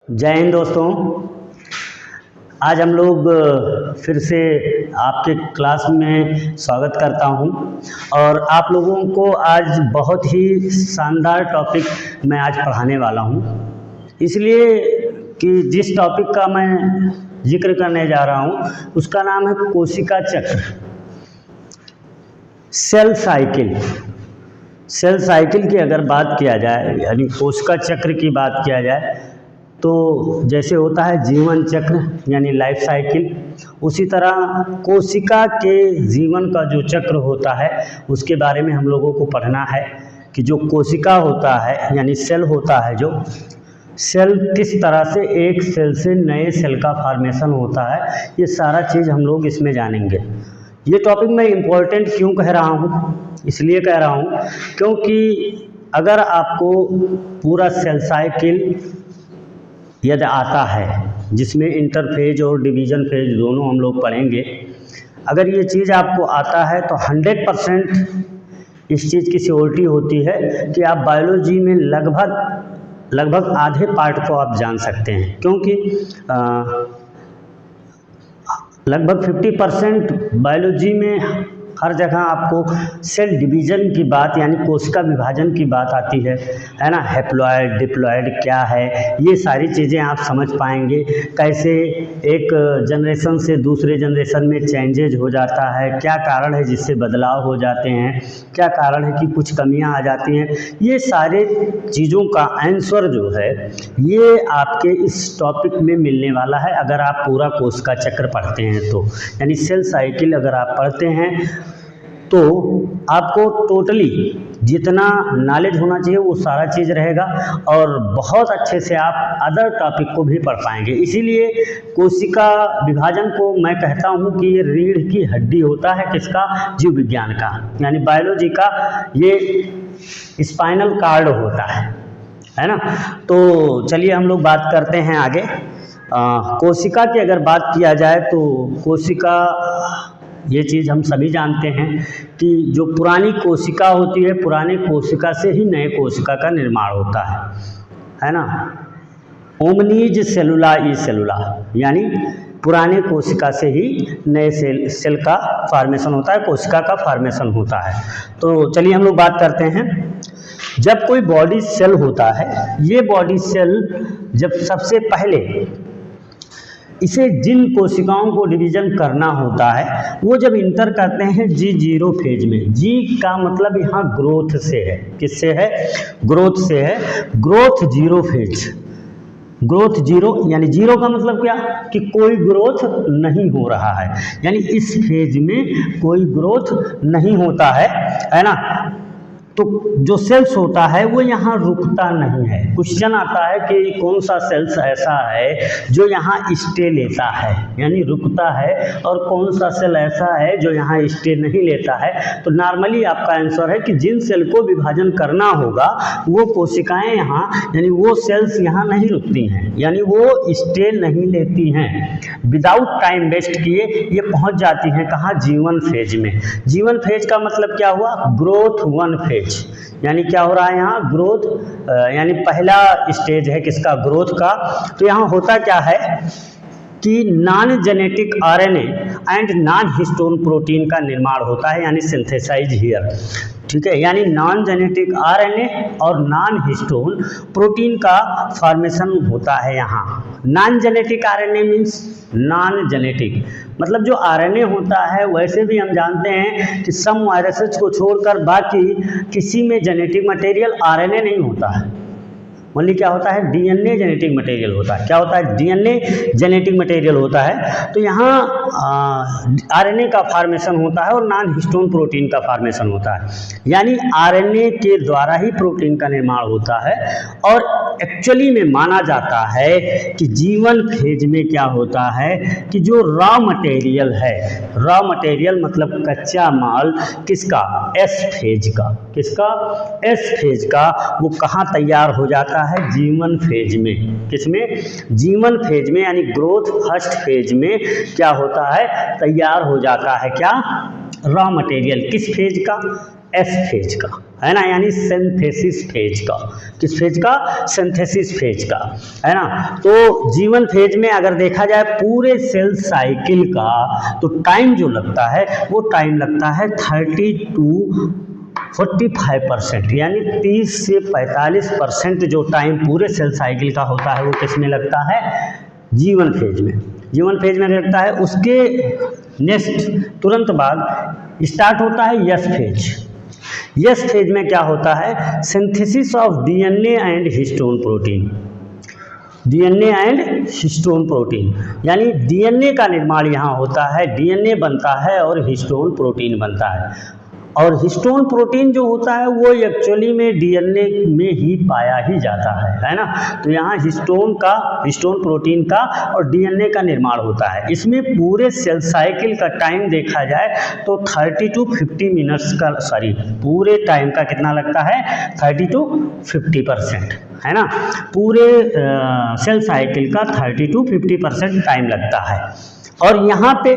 जय हिंद दोस्तों। आज हम लोग फिर से आपके क्लास में स्वागत करता हूं और आप लोगों को आज बहुत ही शानदार टॉपिक मैं आज पढ़ाने वाला हूं, इसलिए कि जिस टॉपिक का मैं जिक्र करने जा रहा हूं उसका नाम है कोशिका चक्र, सेल साइकिल। सेल साइकिल की अगर बात किया जाए यानी कोशिका चक्र की बात किया जाए तो जैसे होता है जीवन चक्र यानी लाइफ साइकिल, उसी तरह कोशिका के जीवन का जो चक्र होता है उसके बारे में हम लोगों को पढ़ना है कि जो कोशिका होता है यानी सेल होता है, जो सेल किस तरह से एक सेल से नए सेल का फॉर्मेशन होता है, ये सारा चीज़ हम लोग इसमें जानेंगे। ये टॉपिक मैं इम्पोर्टेंट क्यों कह रहा हूँ, इसलिए कह रहा हूँ क्योंकि अगर आपको पूरा सेल साइकिल यदि आता है जिसमें इंटरफेज और डिवीज़न फेज दोनों हम लोग पढ़ेंगे, अगर ये चीज़ आपको आता है तो 100% इस चीज़ की श्योरिटी होती है कि आप बायोलॉजी में लगभग आधे पार्ट को आप जान सकते हैं, क्योंकि लगभग 50% बायोलॉजी में हर जगह आपको सेल डिवीज़न की बात यानी कोशिका विभाजन की बात आती है ना। हैप्लॉइड डिप्लॉइड क्या है, ये सारी चीज़ें आप समझ पाएंगे, कैसे एक जनरेशन से दूसरे जनरेशन में चेंजेज हो जाता है, क्या कारण है जिससे बदलाव हो जाते हैं, क्या कारण है कि कुछ कमियां आ जाती हैं। ये सारे चीज़ों का आंसर जो है ये आपके इस टॉपिक में मिलने वाला है अगर आप पूरा कोशिका चक्र पढ़ते हैं तो, यानी सेल साइकिल अगर आप पढ़ते हैं तो आपको टोटली जितना नॉलेज होना चाहिए वो सारा चीज़ रहेगा और बहुत अच्छे से आप अदर टॉपिक को भी पढ़ पाएंगे। इसीलिए कोशिका विभाजन को मैं कहता हूँ कि ये रीढ़ की हड्डी होता है, किसका, जीव विज्ञान का यानी बायोलॉजी का ये स्पाइनल कार्ड होता है ना। तो चलिए हम लोग बात करते हैं आगे। कोशिका की अगर बात किया जाए तो कोशिका, ये चीज़ हम सभी जानते हैं कि जो पुरानी कोशिका होती है, पुरानी कोशिका से ही नए कोशिका का निर्माण होता है ना। ओमनीज सेलुला ई सेलुला यानी पुराने कोशिका से ही नए सेल का फॉर्मेशन होता है, कोशिका का फॉर्मेशन होता है। तो चलिए हम लोग बात करते हैं। जब कोई बॉडी सेल होता है, ये बॉडी सेल जब सबसे पहले इसे जिन कोशिकाओं को डिवीज़न करना होता है वो जब इंटर करते हैं G0 फेज में, जी का मतलब यहाँ ग्रोथ से है, किससे है, ग्रोथ से है, growth zero phase. Growth zero यानी जीरो का मतलब क्या कि कोई ग्रोथ नहीं हो रहा है, यानी इस फेज में कोई ग्रोथ नहीं होता है ना। तो जो सेल्स होता है वो यहाँ रुकता नहीं है। क्वेश्चन आता है कि कौन सा सेल्स ऐसा है जो यहाँ स्टे लेता है यानी रुकता है, और कौन सा सेल ऐसा है जो यहाँ स्टे नहीं लेता है। तो नॉर्मली आपका आंसर है कि जिन सेल को विभाजन करना होगा वो कोशिकाएं यहाँ यानी वो सेल्स यहाँ नहीं रुकती हैं, यानी वो स्टे नहीं लेती हैं। विदाउट टाइम वेस्ट किए ये पहुँच जाती हैं कहाँ, जीवन फेज में। जीवन फेज का मतलब क्या हुआ, ग्रोथ वन फेज, यानी क्या हो रहा है यहाँ, ग्रोथ यानी पहला स्टेज है किसका, ग्रोथ का। तो यहाँ होता क्या है कि non genetic RNA and non histone protein का निर्माण होता है, यानी सिंथेसाइज हियर, ठीक है। यानी नॉन जेनेटिक आरएनए और नॉन हिस्टोन प्रोटीन का फॉर्मेशन होता है यहाँ। Non genetic RNA means non genetic मतलब जो आरएनए होता है, वैसे भी हम जानते हैं कि सम वायरसेस को छोड़कर बाकी किसी में जेनेटिक मटेरियल आरएनए नहीं होता है। ओनली क्या होता है, डीएनए जेनेटिक मटेरियल होता है। क्या होता है, डीएनए जेनेटिक मटेरियल होता है। तो यहाँ आरएनए का फॉर्मेशन होता है और नॉन हिस्टोन प्रोटीन का फॉर्मेशन होता है, यानी आरएनए के द्वारा ही प्रोटीन का निर्माण होता है। और एक्चुअली में माना जाता है कि जीवन फेज में क्या होता है कि जो रॉ मटेरियल है, रॉ मटेरियल मतलब कच्चा माल किसका, एस फेज का, किसका, एस फेज का, वो कहाँ तैयार हो जाता है, जीवन फेज में। किसमें, जीवन फेज में, यानी ग्रोथ फर्स्ट फेज में क्या होता है, तैयार हो जाता है क्या, रॉ मटेरियल, किस फेज का, एस फेज का। है ना, यानी सिंथेसिस फेज का। किस फेज का? सिंथेसिस फेज का, है ना। तो जीवन फेज में अगर देखा जाए पूरे सेल साइकिल का, तो टाइम जो लगता है वो टाइम लगता है 30 to 45%, यानी 30 से 45% जो टाइम पूरे सेल साइकिल का होता है वो किस में लगता है? जीवन फेज में। जीवन फेज में लगता है। उसके नेक्स्ट तुरंत बाद स्टार्ट होता है यस फेज। यस फेज में क्या होता है? Synthesis of DNA and histone protein. DNA and histone protein, यानी डीएनए का निर्माण यहाँ होता है, डीएनए बनता है और हिस्टोन प्रोटीन बनता है। और हिस्टोन प्रोटीन जो होता है वो एक्चुअली में डीएनए में ही पाया ही जाता है ना। तो यहाँ हिस्टोन प्रोटीन का और डीएनए का निर्माण होता है। इसमें पूरे सेल साइकिल का टाइम देखा जाए तो 30 to 50 मिनट्स का, सॉरी, पूरे टाइम का कितना लगता है? 30 to 50%, है ना। पूरे सेल साइकिल का 30 to 50% टाइम लगता है। और यहाँ पे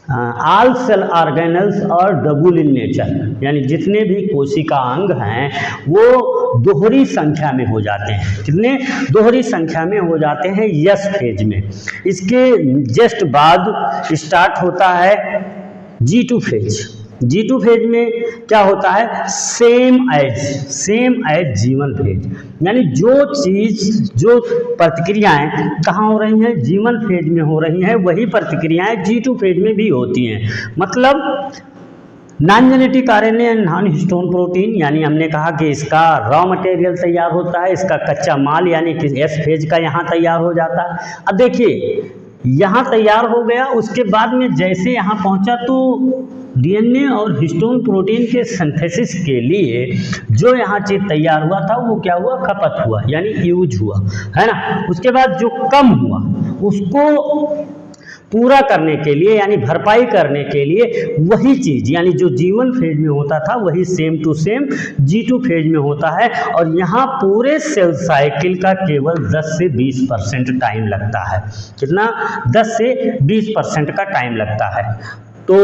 ऑल सेल ऑर्गेनल्स और डबल इन नेचर, यानी जितने भी कोशिका अंग हैं वो दोहरी संख्या में हो जाते हैं। कितने? दोहरी संख्या में हो जाते हैं यस फेज में। इसके जस्ट बाद स्टार्ट होता है G2 फेज। G2 फेज में क्या होता है? सेम एज जीवन फेज, यानी जो प्रतिक्रियाएं कहाँ हो रही हैं? जीवन फेज में हो रही हैं, वही प्रतिक्रियाएं G2 फेज में भी होती हैं। मतलब non genetic RNA and non histone protein, यानी हमने कहा कि इसका रॉ मटेरियल तैयार होता है, इसका कच्चा माल यानी कि एस फेज का यहाँ तैयार हो जाता है। अब देखिए यहाँ तैयार हो गया, उसके बाद में जैसे यहाँ पहुँचा तो डीएनए और हिस्टोन प्रोटीन के सिंथेसिस के लिए जो यहाँ चीज़ तैयार हुआ था वो क्या हुआ? खपत हुआ, यानी यूज हुआ, है ना। उसके बाद जो कम हुआ उसको पूरा करने के लिए, यानी भरपाई करने के लिए वही चीज़, यानी जो जीवन फेज में होता था वही same to same G2 phase में होता है। और यहाँ पूरे सेल साइकिल का केवल 10 से 20% टाइम लगता है। कितना? 10 से 20% का टाइम लगता है। तो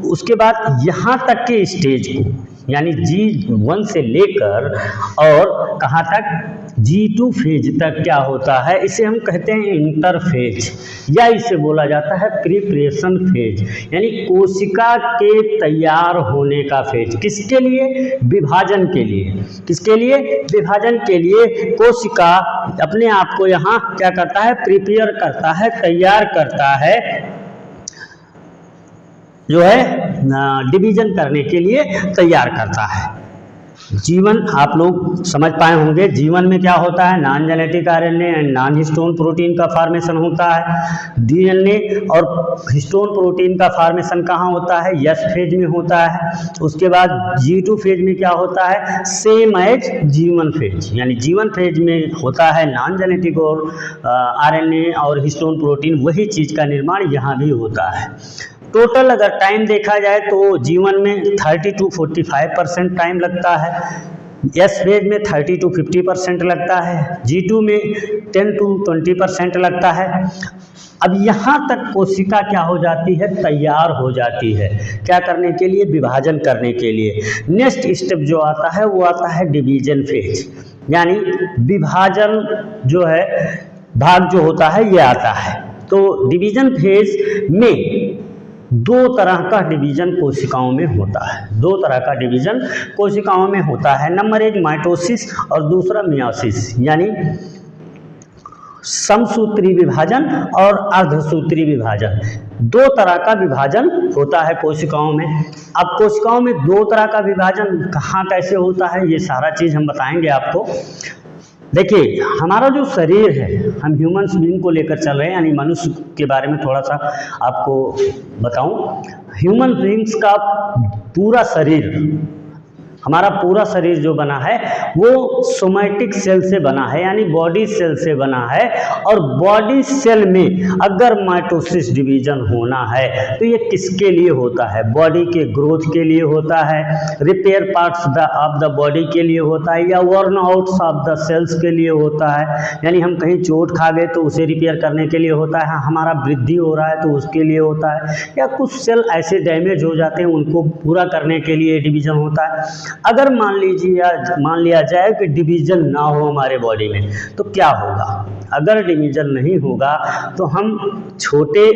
उसके बाद यहाँ तक के स्टेज को, यानी G1 से लेकर और कहाँ तक? G2 फेज तक क्या होता है? इसे हम कहते हैं इंटरफेज, या इसे बोला जाता है प्रिपरेशन फेज, यानी कोशिका के तैयार होने का फेज। किसके लिए? विभाजन के लिए। किसके लिए? विभाजन के लिए कोशिका अपने आप को यहाँ क्या करता है? प्रिपेयर करता है, तैयार करता है, जो है डिवीजन करने के लिए तैयार करता है। जीवन आप लोग समझ पाए होंगे, जीवन में क्या होता है? Non genetic RNA and non histone protein का फॉर्मेशन होता है। डीएनए और हिस्टोन प्रोटीन का फॉर्मेशन कहाँ होता है? यस फेज में होता है। उसके बाद G2 फेज में क्या होता है? सेम एज जीवन फेज, यानी जीवन फेज में होता है नॉन जेनेटिक और आरएनए और हिस्टोन प्रोटीन, वही चीज़ का निर्माण यहाँ भी होता है। टोटल अगर टाइम देखा जाए तो जीवन में 30 to 45% टाइम लगता है, एस फेज में 30 to 50% लगता है, G2 में 10 to 20% लगता है। अब यहाँ तक कोशिका क्या हो जाती है? तैयार हो जाती है। क्या करने के लिए? विभाजन करने के लिए। नेक्स्ट स्टेप जो आता है वो आता है डिवीजन फेज, यानी विभाजन जो है, भाग जो होता है ये आता है। तो डिवीजन फेज में दो तरह का डिवीजन कोशिकाओं में होता है। दो तरह का डिवीजन कोशिकाओं में होता है। नंबर 1 माइटोसिस और दूसरा मियोसिस, यानी समसूत्री विभाजन और अर्धसूत्री विभाजन। दो तरह का विभाजन होता है कोशिकाओं में। अब कोशिकाओं में दो तरह का विभाजन कहाँ कैसे होता है ये सारा चीज़ हम बताएंगे आपको। देखिए हमारा जो शरीर है, हम ह्यूमन्स बीइंग को लेकर चल रहे हैं, यानी मनुष्य के बारे में थोड़ा सा आपको बताऊं। ह्यूमन बीइंग्स का पूरा शरीर हमारा पूरा शरीर जो बना है वो सोमैटिक सेल से बना है, यानी बॉडी सेल से बना है। और बॉडी सेल में अगर माइटोसिस डिवीजन होना है तो ये किसके लिए होता है? बॉडी के ग्रोथ के लिए होता है, repair parts of the body के लिए होता है, या वर्न आउट्स ऑफ द सेल्स के लिए होता है, यानी हम कहीं चोट खा गए तो उसे रिपेयर करने के लिए होता है, हमारा वृद्धि हो रहा है तो उसके लिए होता है, या कुछ सेल ऐसे डैमेज हो जाते हैं उनको पूरा करने के लिए डिवीजन होता है। अगर मान लिया जाए कि डिवीजन ना हो हमारे बॉडी में तो क्या होगा? अगर डिवीजन नहीं होगा तो हम छोटे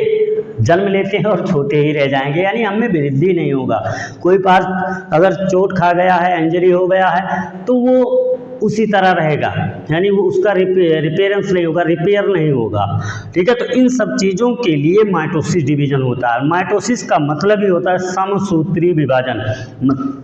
जन्म लेते हैं और छोटे ही रह जाएंगे, यानी हमें वृद्धि नहीं होगा। कोई पार्ट अगर चोट खा गया है, इंजरी हो गया है, तो वो उसी तरह रहेगा, यानी वो उसका रिपेयरेंस नहीं होगा, रिपेयर नहीं होगा। ठीक है, तो इन सब चीज़ों के लिए माइटोसिस डिवीजन होता है। माइटोसिस का मतलब ही होता है समसूत्री विभाजन,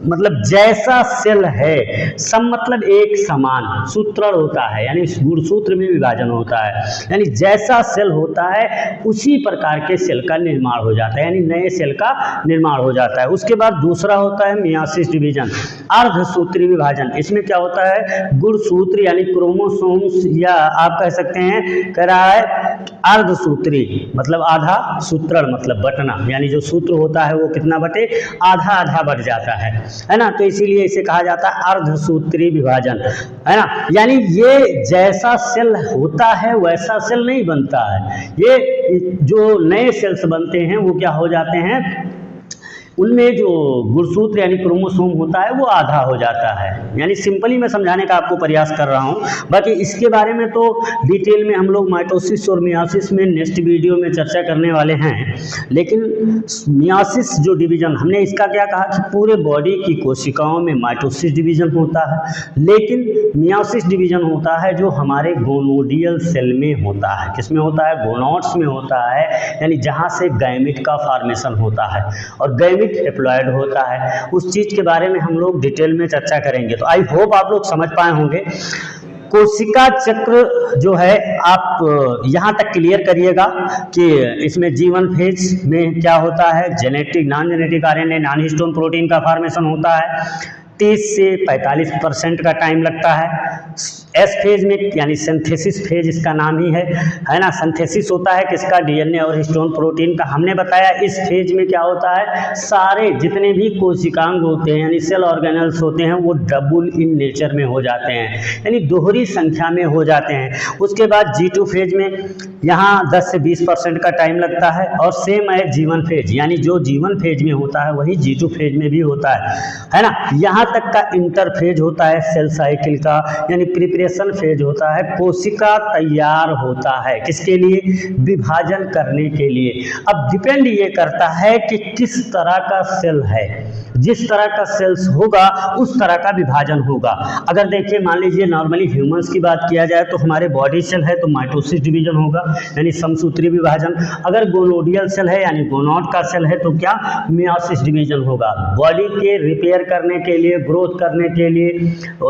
मतलब जैसा सेल है, सम मतलब एक समान, सूत्रण होता है यानी गुणसूत्र में विभाजन होता है, यानी जैसा सेल होता है उसी प्रकार के सेल का निर्माण हो जाता है, यानी नए सेल का निर्माण हो जाता है। उसके बाद दूसरा होता है मियासिस डिवीजन, अर्धसूत्री विभाजन। इसमें क्या होता है? गुणसूत्र यानी क्रोमोसोम्स, या आप कह सकते हैं कह रहा है अर्धसूत्री मतलब आधा, सूत्रण मतलब बटना, यानी जो सूत्र होता है वो कितना बटे? आधा आधा बढ़ जाता है ना, तो इसीलिए इसे कहा जाता है अर्धसूत्री विभाजन, है ना। यानी ये जैसा सेल होता है वैसा सेल नहीं बनता है, ये जो नए सेल्स बनते हैं वो क्या हो जाते हैं, उनमें जो गुणसूत्र यानी क्रोमोसोम होता है वो आधा हो जाता है। यानी सिंपली मैं समझाने का आपको प्रयास कर रहा हूँ, बाकी इसके बारे में तो डिटेल में हम लोग माइटोसिस और मियासिस में नेक्स्ट वीडियो में चर्चा करने वाले हैं। लेकिन मियासिस जो डिवीजन, हमने इसका क्या कहा कि पूरे बॉडी की कोशिकाओं में माइटोसिस डिवीजन होता है, लेकिन मियासिस डिवीजन होता है जो हमारे गोनोडियल सेल में होता है। किसमें होता है? गोनोड्स में होता है, यानी जहाँ से गैमेट का फॉर्मेशन होता है, और गैमेट हैप्लॉइड होता है। उस चीज़ के बारे में हम लोग डिटेल में चर्चा करेंगे। तो आई होप आप लोग समझ पाए होंगे। कोशिका चक्र जो है आप यहाँ तक क्लियर करिएगा कि इसमें जीवन फेज में क्या होता है, genetic non genetic RNA non histone protein का फॉर्मेशन होता है, 30 से 45% का टाइम लगता है। एस फेज में यानी सिंथेसिस फेज इसका नाम ही है ना। सिंथेसिस होता है किसका? डीएनए और हिस्टोन प्रोटीन का। हमने बताया इस फेज में क्या होता है, सारे जितने भी कोशिकांग होते हैं यानी सेल ऑर्गेनल्स होते हैं वो डबल इन नेचर में हो जाते हैं, यानी दोहरी संख्या में हो जाते हैं। उसके बाद G2 फेज में यहाँ 10 से 20% का टाइम लगता है, और सेम है जीवन फेज, यानी जो जीवन फेज में होता है वही G2 फेज में भी होता है ना। यहाँ तक का इंटरफेज होता है सेल साइकिल का, यानी प्रिपरेशन फेज होता है। कोशिका तैयार होता है किसके लिए? विभाजन करने के लिए। अब डिपेंड ये करता है कि किस तरह का सेल है, जिस तरह का सेल्स होगा उस तरह का विभाजन होगा। अगर देखिए मान लीजिए नॉर्मली ह्यूमंस की बात किया जाए तो हमारे बॉडी सेल है तो माइटोसिस डिवीजन होगा, यानी समसूत्री विभाजन। अगर गोनोडियल सेल है यानी गोनोड का सेल है तो क्या? मियासिस डिवीजन होगा। बॉडी के रिपेयर करने के लिए, ग्रोथ करने के लिए,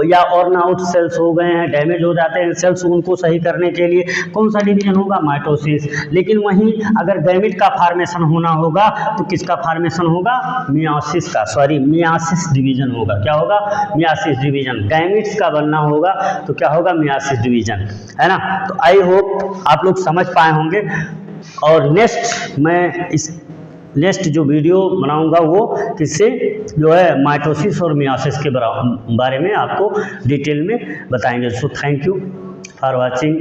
या ऑर्न आउट सेल्स हो गए हैं, डैमेज हो जाते हैं सेल्स, उनको सही करने के लिए कौन सा डिवीजन होगा? माइटोसिस। लेकिन वहीं अगर गैमेट का फॉर्मेशन होना होगा तो किसका फॉर्मेशन होगा? मियासिस का, मियासिस डिवीजन होगा। क्या होगा? Myiasis division. गैमेट्स का बनना होगा तो क्या होगा? मियासिस डिवीजन, है ना। तो आई होप आप लोग समझ पाए होंगे, और नेक्स्ट जो वीडियो बनाऊंगा वो किससे जो है माइटोसिस और मियासिस के बारे में आपको डिटेल में बताएंगे। So thank you for watching.